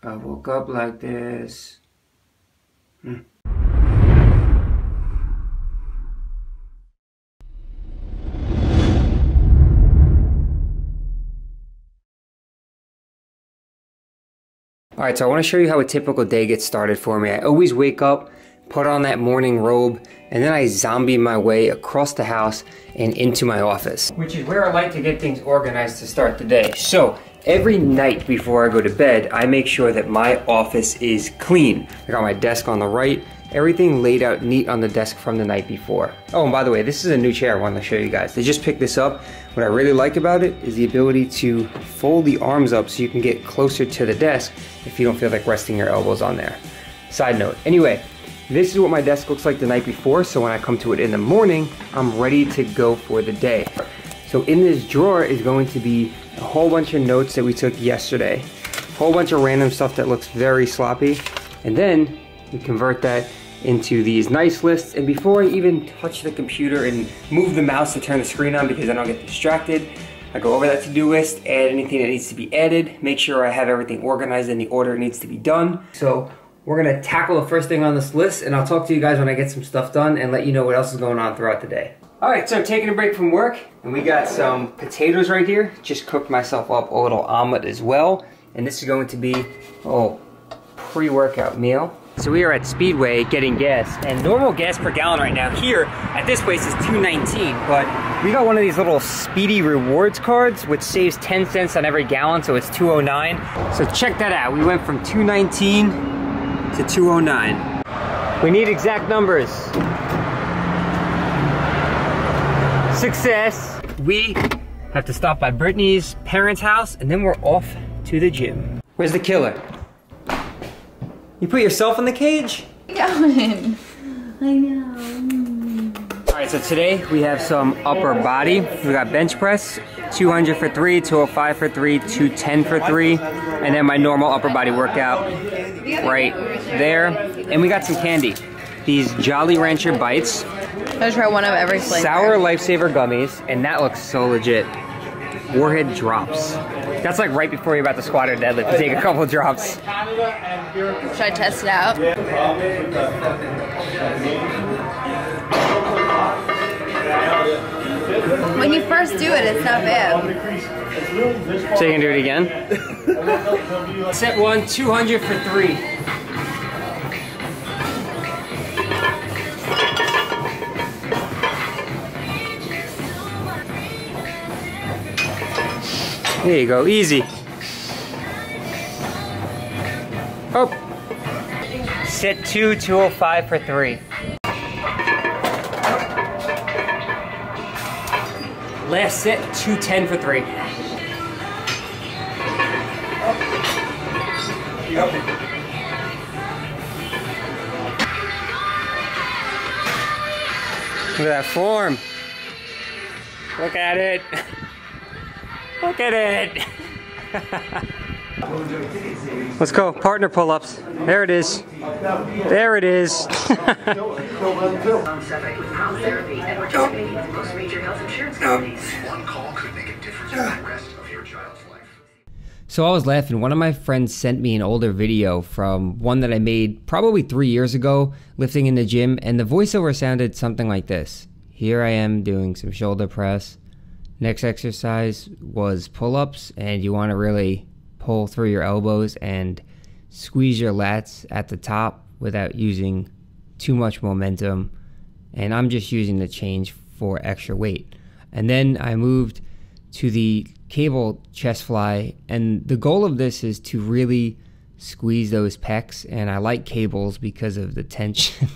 I woke up like this. Alright, so I want to show you how a typical day gets started for me. I always wake up, put on that morning robe, and then I zombie my way across the house and into my office, which is where I like to get things organized to start the day. So every night before I go to bed, I make sure that my office is clean. I got my desk on the right, everything laid out neat on the desk from the night before. Oh, and by the way, this is a new chair I wanted to show you guys. They just picked this up. What I really like about it is the ability to fold the arms up so you can get closer to the desk if you don't feel like resting your elbows on there. Side note. Anyway, this is what my desk looks like the night before, so when I come to it in the morning, I'm ready to go for the day. So in this drawer is going to be a whole bunch of notes that we took yesterday, a whole bunch of random stuff that looks very sloppy, and then we convert that into these nice lists. And before I even touch the computer and move the mouse to turn the screen on because I don't get distracted, I go over that to-do list, add anything that needs to be added, make sure I have everything organized in the order it needs to be done. So we're gonna tackle the first thing on this list, and I'll talk to you guys when I get some stuff done and let you know what else is going on throughout the day. All right, so I'm taking a break from work, and we got some potatoes right here. Just cooked myself up a little omelet as well, and this is going to be a pre-workout meal. So we are at Speedway getting gas, and normal gas per gallon right now here at this place is $2.19, but we got one of these little Speedy Rewards cards, which saves 10 cents on every gallon, so it's $2.09. So check that out. We went from $2.19 to $2.09. We need exact numbers. Success. We have to stop by Brittany's parents' house, and then we're off to the gym. Where's the killer? You put yourself in the cage? Going. I know. Alright, so today we have some upper body. We got bench press, 200 for 3, 205 for 3, 210 for 3, and then my normal upper body workout right there. And we got some candy. These Jolly Rancher Bites. I'm gonna try one of every flavor. Sour Lifesaver gummies, and that looks so legit. Warhead drops. That's like right before you're about to squat or deadlift. You take a couple of drops. Should I test it out? When you first do it, it's not bad. So you can do it again? Set 1, 200 for 3. There you go, easy. Oh. Set 2, 205 for 3. Last set, 210 for 3. Look at that form. Look at it. Look at it! Let's go, partner pull-ups. There it is. There it is. So I was laughing. One of my friends sent me an older video from one that I made probably 3 years ago, lifting in the gym, and the voiceover sounded something like this. Here I am doing some shoulder press. Next exercise was pull-ups, and you want to really pull through your elbows and squeeze your lats at the top without using too much momentum. And I'm just using the change for extra weight. And then I moved to the cable chest fly, and the goal of this is to really squeeze those pecs, and I like cables because of the tension.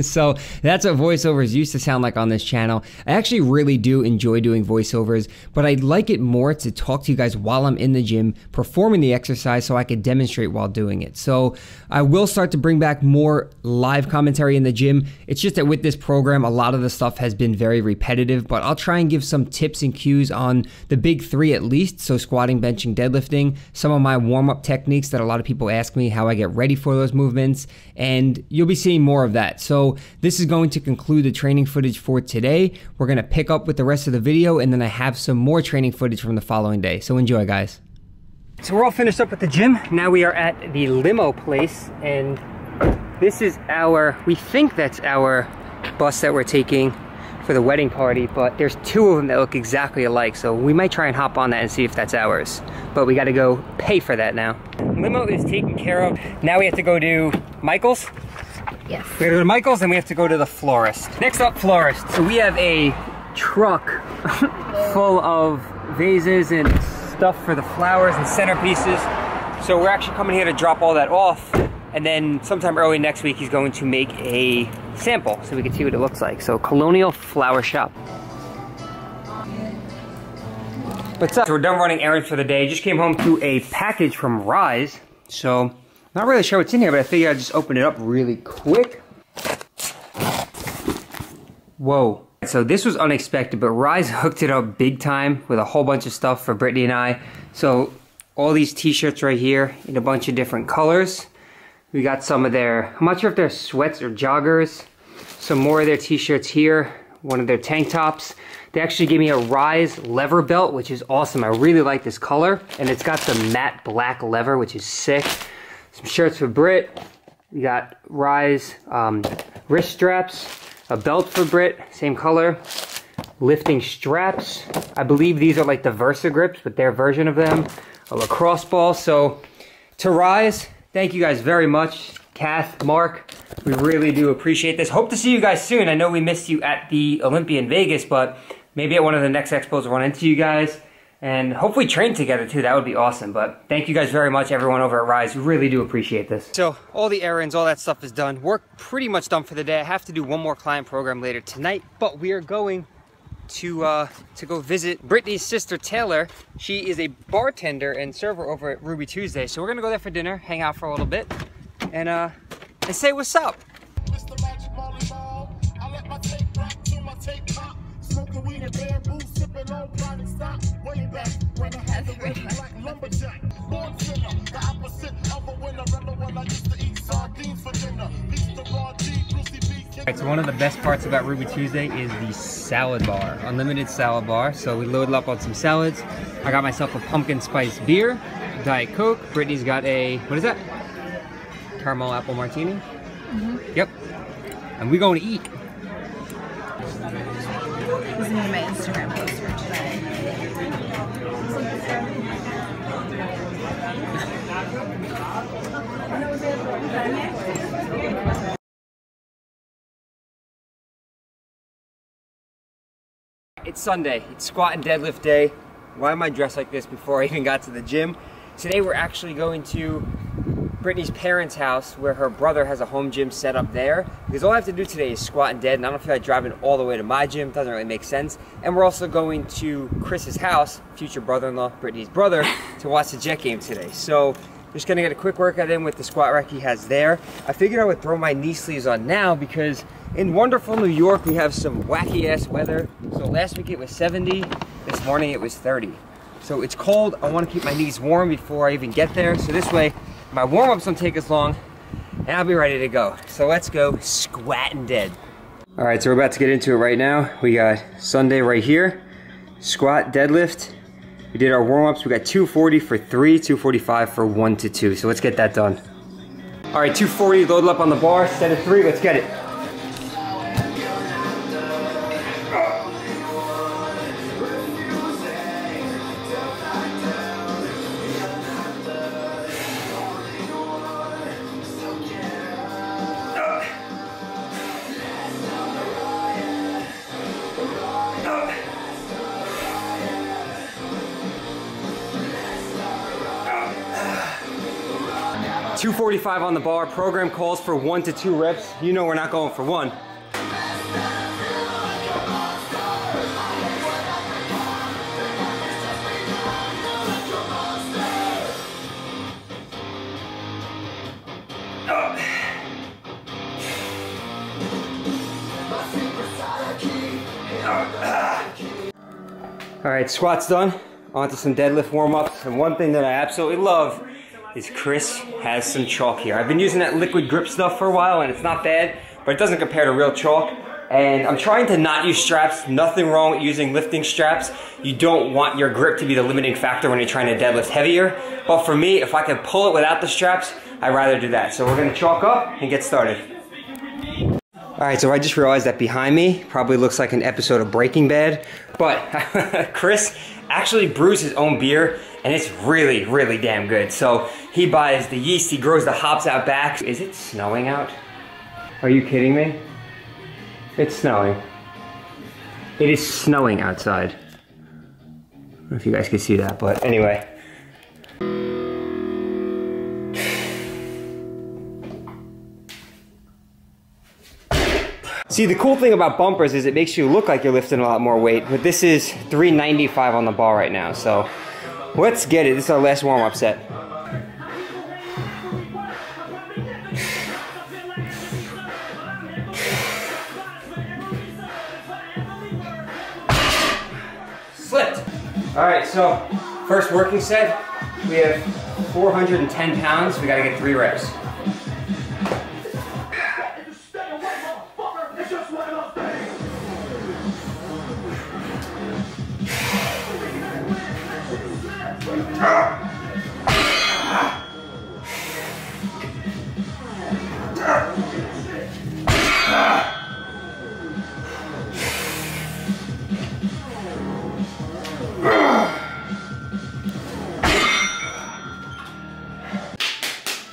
So that's what voiceovers used to sound like on this channel. I actually really do enjoy doing voiceovers, but I'd like it more to talk to you guys while I'm in the gym performing the exercise so I could demonstrate while doing it. So I will start to bring back more live commentary in the gym. It's just that with this program, a lot of the stuff has been very repetitive, but I'll try and give some tips and cues on the big 3 at least. So squatting, benching, deadlifting, some of my warm-up techniques that a lot of people ask me how I get ready for those movements, and you'll be seeing more of that. So this is going to conclude the training footage for today. We're going to pick up with the rest of the video, and then I have some more training footage from the following day. So enjoy, guys. So we're all finished up at the gym. Now we are at the limo place, and this is we think that's our bus that we're taking for the wedding party, but there's two of them that look exactly alike, so we might try and hop on that and see if that's ours. But we gotta go pay for that now. Limo is taken care of. Now we have to go to Michael's. Yes. We gotta go to Michael's, and we have to go to the florist. Next up, florist. So we have a truck full of vases and stuff for the flowers and centerpieces. So we're actually coming here to drop all that off, and then sometime early next week he's going to make a sample so we can see what it looks like. So Colonial Flower Shop. What's up? So we're done running errands for the day. Just came home to a package from Rise. So not really sure what's in here, but I figured I'd just open it up really quick. Whoa. So this was unexpected, but Rise hooked it up big time with a whole bunch of stuff for Brittany and I. So all these t-shirts right here in a bunch of different colors. We got some of their, I'm not sure if they're sweats or joggers. Some more of their t-shirts here, one of their tank tops. They actually gave me a Rise lever belt, which is awesome. I really like this color, and it's got the matte black lever, which is sick. Some shirts for Britt. We got Rise wrist straps. A belt for Britt, same color. Lifting straps. I believe these are like the Versa grips, but their version of them. A lacrosse ball. So to Rise, thank you guys very much. Kath, Mark, we really do appreciate this. Hope to see you guys soon. I know we missed you at the Olympia in Vegas, but maybe at one of the next expos we'll run into you guys. And hopefully train together too, that would be awesome. But thank you guys very much, everyone over at Rise. We really do appreciate this. So all the errands, all that stuff is done. Work pretty much done for the day. I have to do one more client program later tonight, but we are going to go visit Brittany's sister Taylor. She is a bartender and server over at Ruby Tuesday. So we're gonna go there for dinner, hang out for a little bit, and say what's up. Alright, so one of the best parts about Ruby Tuesday is the salad bar, unlimited salad bar. So we loaded up on some salads. I got myself a pumpkin spice beer, Diet Coke. Brittany's got a, what is that? Caramel apple martini? Mm-hmm. Yep. And we're going to eat. This is gonna be my Instagram post for today. It's Sunday, it's squat and deadlift day. Why am I dressed like this before I even got to the gym? Today we're actually going to Brittany's parents' house where her brother has a home gym set up there, because all I have to do today is squat and dead, and I don't feel like driving all the way to my gym. It doesn't really make sense. And we're also going to Chris's house, future brother-in-law, Brittany's brother, to watch the Jet game today. So just gonna get a quick workout in with the squat rack he has there. I figured I would throw my knee sleeves on now because in wonderful New York we have some wacky ass weather. So last week it was 70, this morning it was 30. So it's cold, I wanna keep my knees warm before I even get there. So this way my warm-ups don't take as long and I'll be ready to go. So let's go squatting dead. All right, so we're about to get into it right now. We got Sunday right here, squat, deadlift. We did our warm-ups. We got 240 for 3, 245 for 1 to 2. So let's get that done. All right, 240, load up on the bar, set of 3, let's get it. $245 on the bar. Program calls for 1 to 2 reps. You know we're not going for 1. All right, squats done. On to some deadlift warm-ups. And one thing that I absolutely love is Chris has some chalk here. I've been using that liquid grip stuff for a while and it's not bad, but it doesn't compare to real chalk. And I'm trying to not use straps. Nothing wrong with using lifting straps. You don't want your grip to be the limiting factor when you're trying to deadlift heavier. But for me, if I can pull it without the straps, I'd rather do that. So we're gonna chalk up and get started. All right, so I just realized that behind me probably looks like an episode of Breaking Bad, but Chris actually brews his own beer, and it's really, really damn good. So he buys the yeast, he grows the hops out back. Is it snowing out? Are you kidding me? It's snowing. It is snowing outside. I don't know if you guys can see that, but anyway. See, the cool thing about bumpers is it makes you look like you're lifting a lot more weight, but this is 395 on the bar right now, so let's get it. This is our last warm-up set. Slipped. All right, so first working set, we have 410 pounds. We gotta get 3 reps.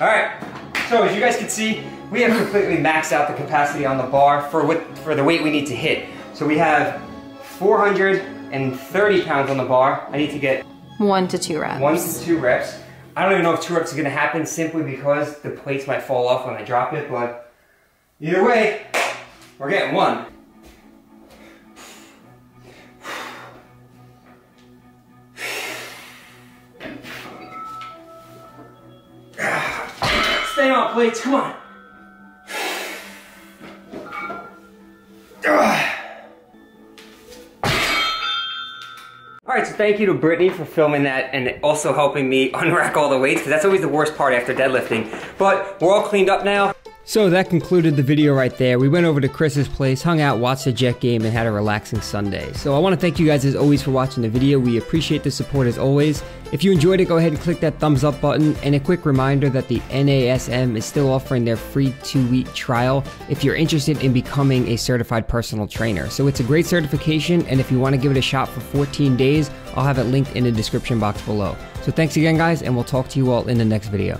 All right, so as you guys can see, we have completely maxed out the capacity on the bar for the weight we need to hit. So we have 430 pounds on the bar. I need to get 1 to 2 reps. 1 to 2 reps. I don't even know if 2 reps is gonna happen simply because the plates might fall off when I drop it, but either way, we're getting 1. Stay on plates, come on. All right, so thank you to Brittany for filming that and also helping me unrack all the weights, because that's always the worst part after deadlifting. But we're all cleaned up now. So that concluded the video right there. We went over to Chris's place, hung out, watched the Jet game, and had a relaxing Sunday. So I want to thank you guys as always for watching the video. We appreciate the support as always. If you enjoyed it, go ahead and click that thumbs up button. And a quick reminder that the NASM is still offering their free 2-week trial if you're interested in becoming a certified personal trainer. So it's a great certification, and if you want to give it a shot for 14 days, I'll have it linked in the description box below. So thanks again, guys, and we'll talk to you all in the next video.